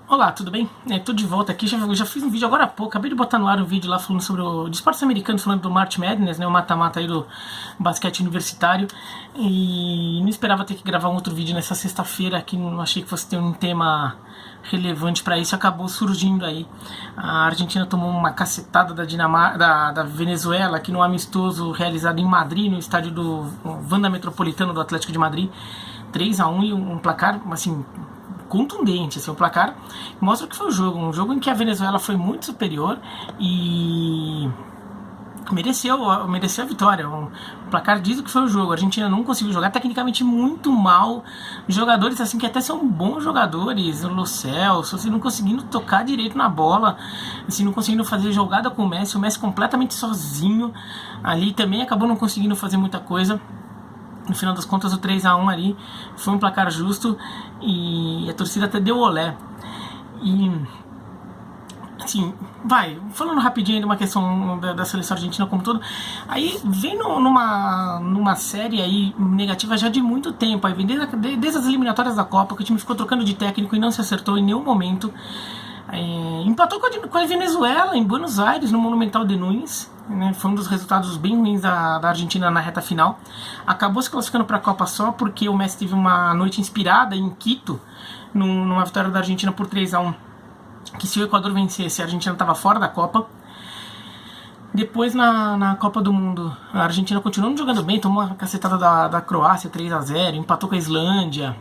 Olá, tudo bem? Tô de volta aqui, já fiz um vídeo agora há pouco, acabei de botar no ar um vídeo lá falando sobre o de esportes americanos, falando do March Madness, né, o mata-mata aí do basquete universitário, e não esperava ter que gravar um outro vídeo nessa sexta-feira, que não achei que fosse ter um tema relevante para isso, acabou surgindo aí. A Argentina tomou uma cacetada da Venezuela, aqui no amistoso realizado em Madrid, no estádio do Wanda Metropolitano do Atlético de Madrid, 3-1, e um placar, assim, contundente, assim, o placar mostra que foi um jogo em que a Venezuela foi muito superior e mereceu a vitória. O placar diz o que foi o jogo. A Argentina não conseguiu jogar, tecnicamente muito mal, jogadores assim que até são bons jogadores, o Lo Celso, assim, não conseguindo tocar direito na bola, assim, não conseguindo fazer jogada com o Messi completamente sozinho ali, também acabou não conseguindo fazer muita coisa. No final das contas, o 3-1 ali foi um placar justo e a torcida até deu olé. E, assim, falando rapidinho de uma questão da seleção argentina como um todo, aí vem numa série aí negativa já de muito tempo, aí vem desde as eliminatórias da Copa, que o time ficou trocando de técnico e não se acertou em nenhum momento. Empatou com a Venezuela em Buenos Aires, no Monumental de Núñez, né? Foi um dos resultados bem ruins da Argentina na reta final. Acabou se classificando para a Copa só porque o Messi teve uma noite inspirada em Quito, numa vitória da Argentina por 3-1, que se o Equador vencesse, a Argentina estava fora da Copa. Depois na Copa do Mundo, a Argentina continuou jogando bem, tomou uma cacetada da Croácia 3-0, empatou com a Islândia,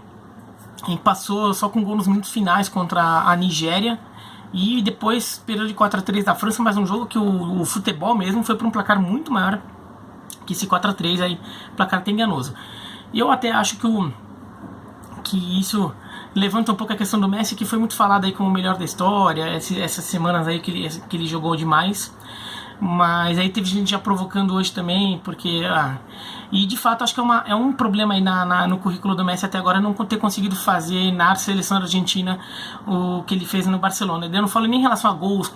e passou só com gol nos minutos finais contra a Nigéria. E depois perdeu de 4-3 da França, mas um jogo que o futebol mesmo foi para um placar muito maior que esse 4-3 aí, placar até enganoso. E eu até acho que isso levanta um pouco a questão do Messi, que foi muito falado aí como o melhor da história, essas semanas aí que ele jogou demais. Mas aí teve gente já provocando hoje também, porque... e de fato acho que é um problema aí no currículo do Messi até agora, não ter conseguido fazer na seleção argentina o que ele fez no Barcelona. Eu não falo nem em relação a gols,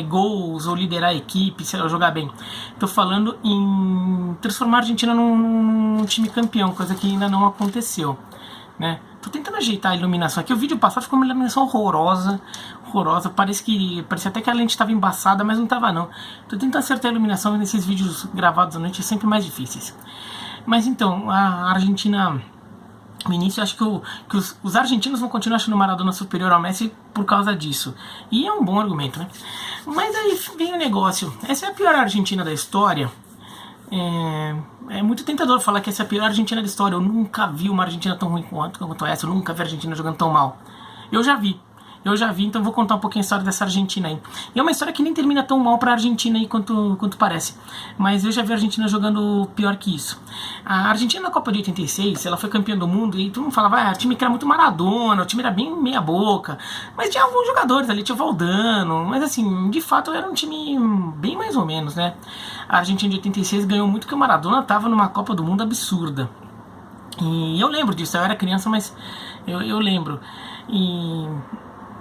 gols ou liderar a equipe, jogar bem. Estou falando em transformar a Argentina num time campeão, coisa que ainda não aconteceu, né? Tô tentando ajeitar a iluminação aqui. O vídeo passado ficou uma iluminação horrorosa. Parecia até que a lente estava embaçada, mas não estava não. Tô tentando acertar a iluminação nesses vídeos gravados à noite, é sempre mais difíceis. Mas então, a Argentina, no início, eu acho que os argentinos vão continuar achando o Maradona superior ao Messi por causa disso. E é um bom argumento, né? Mas aí vem o negócio. Essa é a pior Argentina da história. É muito tentador falar que essa é a pior Argentina da história. Eu nunca vi uma Argentina tão ruim quanto essa. Eu nunca vi a Argentina jogando tão mal. Eu já vi, então vou contar um pouquinho a história dessa Argentina aí. E é uma história que nem termina tão mal pra Argentina aí quanto parece. Mas eu já vi a Argentina jogando pior que isso. A Argentina na Copa de 86, ela foi campeã do mundo e todo mundo falava, o time que era muito Maradona, o time era bem meia boca. Mas tinha alguns jogadores ali, tinha o Valdano, mas assim, de fato era um time bem mais ou menos, né? A Argentina de 86 ganhou muito porque o Maradona tava numa Copa do Mundo absurda. E eu lembro disso, eu era criança, mas eu lembro.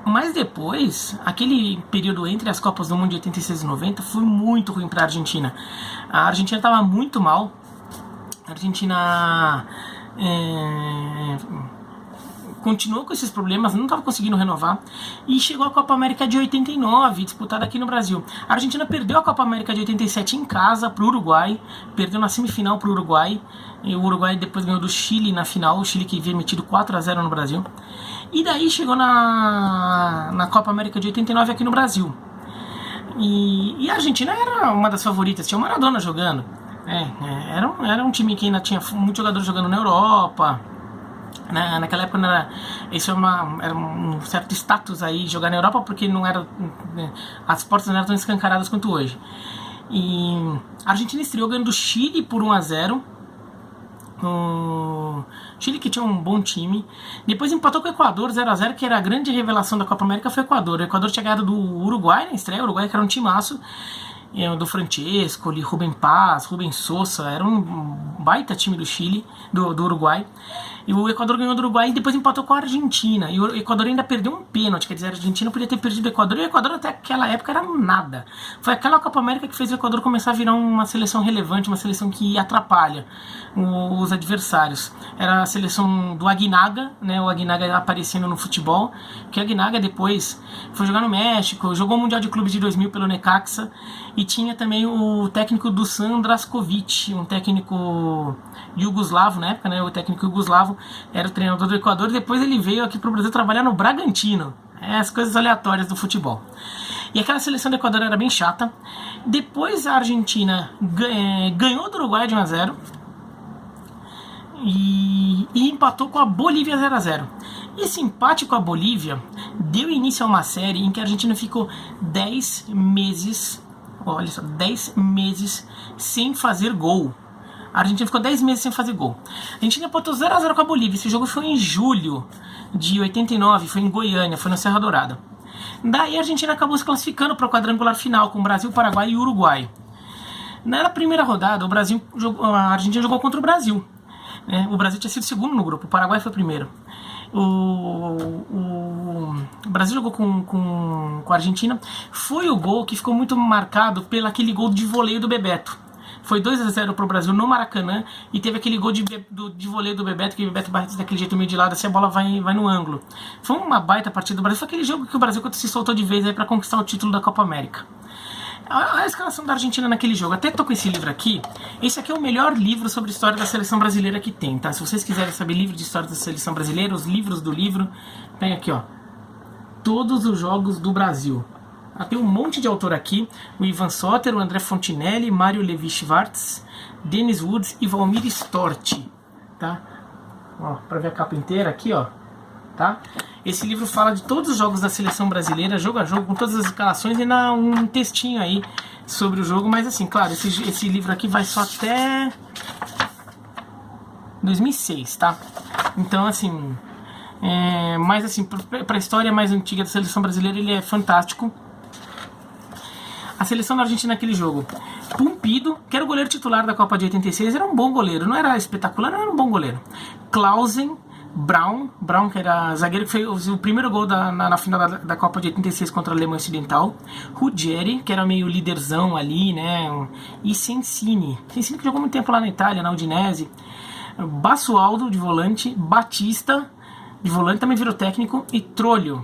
Mas depois, aquele período entre as Copas do Mundo de 86 e 90 foi muito ruim para a Argentina. A Argentina estava muito mal. A Argentina continuou com esses problemas, não estava conseguindo renovar. E chegou a Copa América de 89, disputada aqui no Brasil. A Argentina perdeu a Copa América de 87 em casa para o Uruguai. Perdeu na semifinal para o Uruguai. E o Uruguai depois ganhou do Chile na final. O Chile que havia metido 4-0 no Brasil. E daí chegou na Copa América de 89 aqui no Brasil. E a Argentina era uma das favoritas, tinha o Maradona jogando. Era um time que ainda tinha muitos jogadores jogando na Europa. Naquela época isso era um certo status aí jogar na Europa, porque não era, as portas não eram tão escancaradas quanto hoje. E a Argentina estreou ganhando do Chile por 1-0. O Chile, que tinha um bom time, depois empatou com o Equador 0-0, que era a grande revelação da Copa América, foi o Equador. O Equador tinha ganhado do Uruguai na estreia, o Uruguai que era um timaço, do Francesco, Rubem Paz, Rubem Sousa, era um baita time do Chile, do Uruguai. E o Equador ganhou do Uruguai e depois empatou com a Argentina. E o Equador ainda perdeu um pênalti, quer dizer, a Argentina podia ter perdido o Equador. E o Equador até aquela época era nada. Foi aquela Copa América que fez o Equador começar a virar uma seleção relevante, uma seleção que atrapalha os adversários. Era a seleção do Aguinaga, né, o Aguinaga aparecendo no futebol, que o Aguinaga depois foi jogar no México, jogou o Mundial de Clubes de 2000 pelo Necaxa, e tinha também o técnico Dusan Draskovic, um técnico iugoslavo na época, né, o técnico iugoslavo era o treinador do Equador, e depois ele veio aqui para o Brasil trabalhar no Bragantino. As coisas aleatórias do futebol. E aquela seleção do Equador era bem chata. Depois a Argentina ganhou do Uruguai de 1-0 e empatou com a Bolívia 0-0. Esse empate com a Bolívia deu início a uma série em que a Argentina ficou 10 meses, olha só, 10 meses sem fazer gol. A Argentina ficou 10 meses sem fazer gol. A Argentina empatou 0-0 com a Bolívia. Esse jogo foi em julho de 89, foi em Goiânia, foi na Serra Dourada. Daí a Argentina acabou se classificando para o quadrangular final com Brasil, Paraguai e Uruguai. Na primeira rodada, a Argentina jogou contra o Brasil. O Brasil tinha sido segundo no grupo, o Paraguai foi primeiro. O Brasil jogou com a Argentina. Foi o gol que ficou muito marcado pelo aquele gol de voleio do Bebeto. Foi 2-0 pro Brasil no Maracanã e teve aquele gol de voleio do Bebeto, que o Bebeto bate daquele jeito meio de lado, assim a bola vai no ângulo. Foi uma baita partida do Brasil, foi aquele jogo que o Brasil se soltou de vez aí para conquistar o título da Copa América. A escalação da Argentina naquele jogo, até tô com esse livro aqui. Esse aqui é o melhor livro sobre a história da seleção brasileira que tem, tá? Se vocês quiserem saber livro de história da seleção brasileira, os livros do livro, pega aqui, ó. Todos os jogos do Brasil. Tem um monte de autor aqui, o Ivan Soter, o André Fontinelli, Mário Levi Schwartz, Dennis Woods e Valmir Storti, tá? Ó, pra ver a capa inteira aqui, ó, tá? Esse livro fala de todos os jogos da seleção brasileira, jogo a jogo, com todas as escalações e um textinho aí sobre o jogo, mas assim, claro, esse livro aqui vai só até 2006, tá? Então, assim, mas assim, pra história mais antiga da seleção brasileira, ele é fantástico. A seleção da Argentina naquele jogo, Pumpido, que era o goleiro titular da Copa de 86, era um bom goleiro, não era espetacular, não era um bom goleiro. Clausen, Brown, que era zagueiro que fez o primeiro gol na final da Copa de 86 contra a Alemanha Ocidental. Ruggeri, que era meio líderzão ali, né? E Sensini que jogou muito tempo lá na Itália, na Udinese. Basualdo, de volante. Batista, de volante, também virou técnico. E Trolho.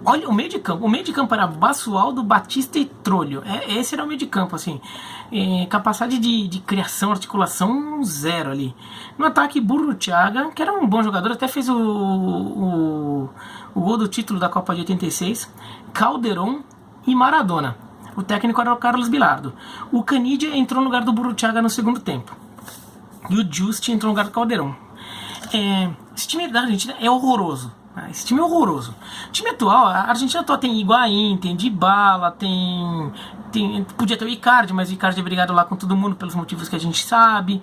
Olha o meio de campo. O meio de campo era Basualdo, Batista e Trolho. Esse era o meio de campo, assim. Capacidade de criação, articulação, zero ali. No ataque, Burruchaga, que era um bom jogador, até fez o gol do título da Copa de 86. Calderón e Maradona. O técnico era o Carlos Bilardo. O Canidia entrou no lugar do Burruchaga no segundo tempo. E o Just entrou no lugar do Calderón. Esse time da Argentina é horroroso. Esse time é horroroso. O time atual, a Argentina atual tem Higuaín, tem Dybala, tem podia ter o Icardi, mas o Icardi é brigado lá com todo mundo pelos motivos que a gente sabe.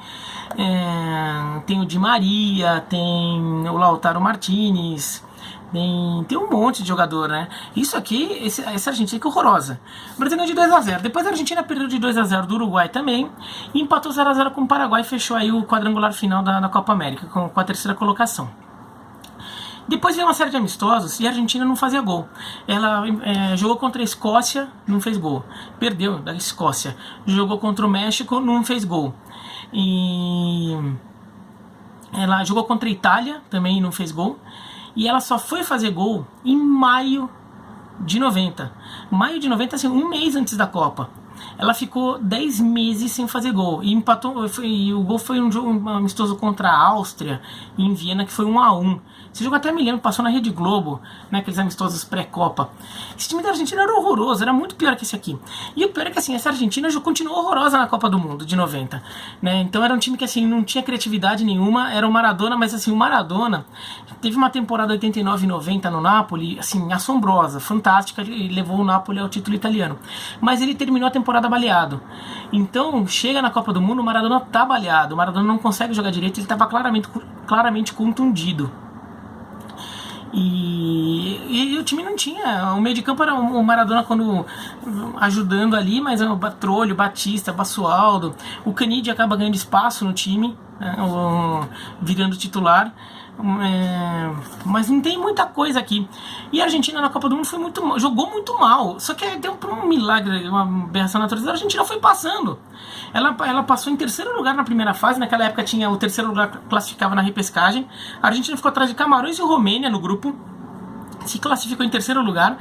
Tem o Di Maria, tem o Lautaro Martinez, tem um monte de jogador, né? Isso aqui, essa Argentina que é horrorosa. O Brasil ganhou de 2-0. Depois a Argentina perdeu de 2-0 do Uruguai também e empatou 0-0 com o Paraguai e fechou aí o quadrangular final da Copa América com a terceira colocação. Depois veio uma série de amistosos e a Argentina não fazia gol. Ela jogou contra a Escócia, não fez gol. Perdeu da Escócia. Jogou contra o México, não fez gol. E ela jogou contra a Itália, também não fez gol. E ela só foi fazer gol em maio de 90. Maio de 90, assim, um mês antes da Copa. Ela ficou 10 meses sem fazer gol. E empatou, o gol foi um jogo amistoso contra a Áustria, em Viena, que foi 1-1. Esse jogo até me lembro, passou na Rede Globo, né, aqueles amistosos pré-Copa. Esse time da Argentina era horroroso, era muito pior que esse aqui. E o pior é que assim, essa Argentina já continuou horrorosa na Copa do Mundo, de 90. Né? Então era um time que assim, não tinha criatividade nenhuma, era o Maradona, mas assim, o Maradona teve uma temporada 89 e 90 no Napoli, assim, assombrosa, fantástica, e levou o Napoli ao título italiano. Mas ele terminou a temporada baleado. Então, chega na Copa do Mundo, o Maradona tá baleado, o Maradona não consegue jogar direito, ele estava claramente contundido. E o time não tinha. O meio de campo era o Maradona quando ajudando ali, mas o Trolho, Batista, Basualdo, o Canide acaba ganhando espaço no time, né, virando titular. Mas não tem muita coisa aqui. E a Argentina na Copa do Mundo jogou muito mal. Só que deu um milagre, uma aberração natureza. A Argentina foi passando. Ela passou em terceiro lugar na primeira fase. Naquela época tinha o terceiro lugar que classificava na repescagem. A Argentina ficou atrás de Camarões e Romênia no grupo. Se classificou em terceiro lugar.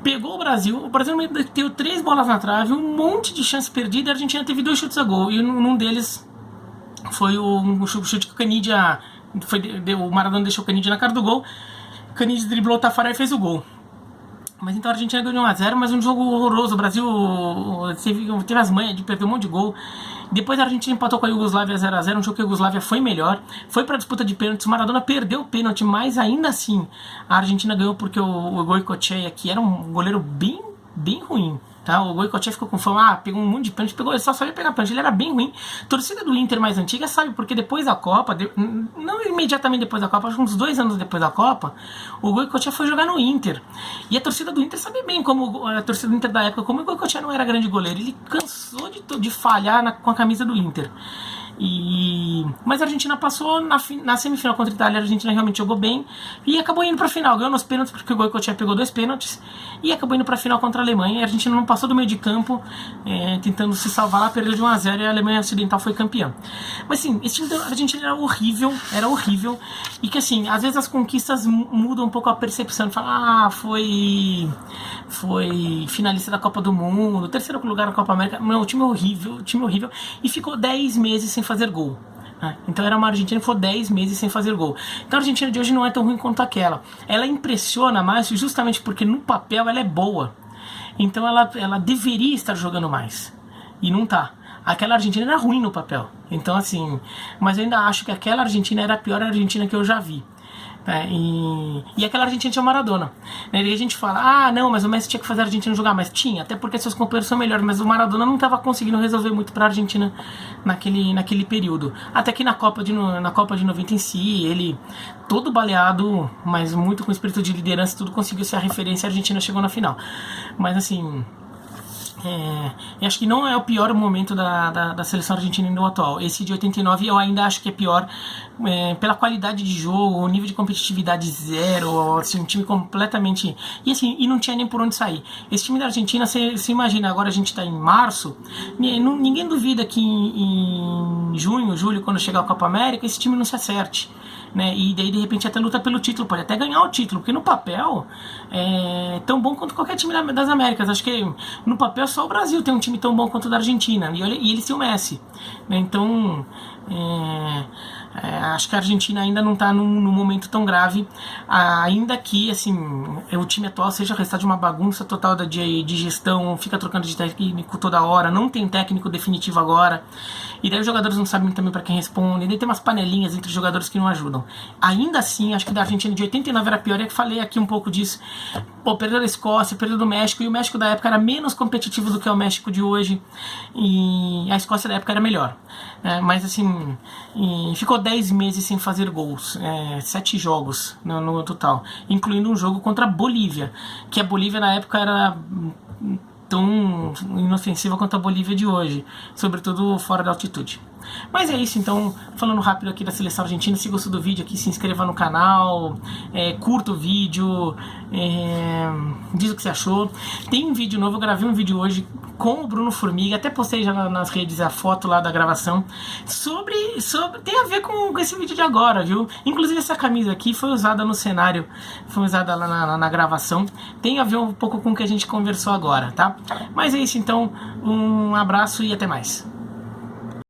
Pegou o Brasil meteu 3 bolas na trave, um monte de chance perdida. A Argentina teve 2 chutes a gol. E num deles foi um chute que o Canidia... o Maradona deixou o Canide na cara do gol. O Canide driblou o Tafarel e fez o gol. Mas então a Argentina ganhou 1-0, mas um jogo horroroso. O Brasil teve as manhas de perder um monte de gol. Depois a Argentina empatou com a Iugoslávia 0-0, um jogo que a Iugoslávia foi melhor. Foi para a disputa de pênaltis. O Maradona perdeu o pênalti, mas ainda assim a Argentina ganhou porque o Goicoechea, que era um goleiro bem ruim. Tá? O Goicoechea ficou com fama, pegou um monte de pênalti, ele só sabia pegar pênalti, ele era bem ruim. A torcida do Inter mais antiga sabe, porque depois da Copa, não imediatamente depois da Copa, acho que uns 2 anos depois da Copa, o Goicoechea foi jogar no Inter. E a torcida do Inter sabe bem, como a torcida do Inter da época, como o Goicoechea não era grande goleiro, ele cansou de falhar com a camisa do Inter. Mas a Argentina passou na semifinal contra a Itália. A Argentina realmente jogou bem e acabou indo para a final, ganhou nos pênaltis porque o Goicoechea pegou 2 pênaltis e acabou indo para a final contra a Alemanha. E a Argentina não passou do meio de campo, tentando se salvar lá, perdeu de 1-0 e a Alemanha Ocidental foi campeã. Mas sim, esse time da Argentina era horrível e que assim, às vezes as conquistas mudam um pouco a percepção, fala, foi finalista da Copa do Mundo, terceiro lugar na Copa América. Não, o time é horrível e ficou 10 meses sem fazer gol. Então era uma Argentina que ficou 10 meses sem fazer gol. Então a Argentina de hoje não é tão ruim quanto aquela. Ela impressiona mais justamente porque no papel ela é boa. Então ela deveria estar jogando mais. E não tá. Aquela Argentina era ruim no papel. Então assim, mas eu ainda acho que aquela Argentina era a pior Argentina que eu já vi. E aquela Argentina tinha Maradona. E a gente fala, não, mas o Messi tinha que fazer a Argentina jogar mais. Tinha, até porque seus companheiros são melhores, mas o Maradona não estava conseguindo resolver muito para a Argentina naquele período. Até que na Copa de 90 em si, ele todo baleado, mas muito com espírito de liderança, tudo conseguiu ser a referência e a Argentina chegou na final. Mas assim... eu acho que não é o pior momento da seleção argentina no atual. Esse de 89 eu ainda acho que é pior pela qualidade de jogo, o nível de competitividade zero, assim, um time completamente... E não tinha nem por onde sair. Esse time da Argentina, você imagina, agora a gente está em março, ninguém duvida que em junho, julho, quando chegar a Copa América, esse time não se acerte. Né? E daí de repente até luta pelo título, pode até ganhar o título, porque no papel é tão bom quanto qualquer time das Américas. Acho que no papel só o Brasil tem um time tão bom quanto o da Argentina, e eles têm o Messi, né? Então acho que a Argentina ainda não está num momento tão grave, ainda que assim, o time atual seja o resultado de uma bagunça total de gestão, fica trocando de técnico toda hora, não tem técnico definitivo agora, e daí os jogadores não sabem também para quem responde, e daí tem umas panelinhas entre os jogadores que não ajudam. Ainda assim, acho que da Argentina de 89 era pior, é que falei aqui um pouco disso. Perdeu da Escócia, perdeu do México, e o México da época era menos competitivo do que o México de hoje, e a Escócia da época era melhor. Mas assim, ficou 10 meses sem fazer gols, 7 jogos no total, incluindo um jogo contra a Bolívia, que a Bolívia na época era tão inofensiva quanto a Bolívia de hoje, sobretudo fora da altitude. Mas é isso, então, falando rápido aqui da seleção argentina. Se gostou do vídeo aqui, se inscreva no canal, curta o vídeo, diz o que você achou. Tem um vídeo novo, eu gravei um vídeo hoje com o Bruno Formiga, até postei já nas redes a foto lá da gravação, tem a ver com esse vídeo de agora, viu? Inclusive essa camisa aqui foi usada no cenário, foi usada lá na gravação, tem a ver um pouco com o que a gente conversou agora, tá? Mas é isso, então, um abraço e até mais.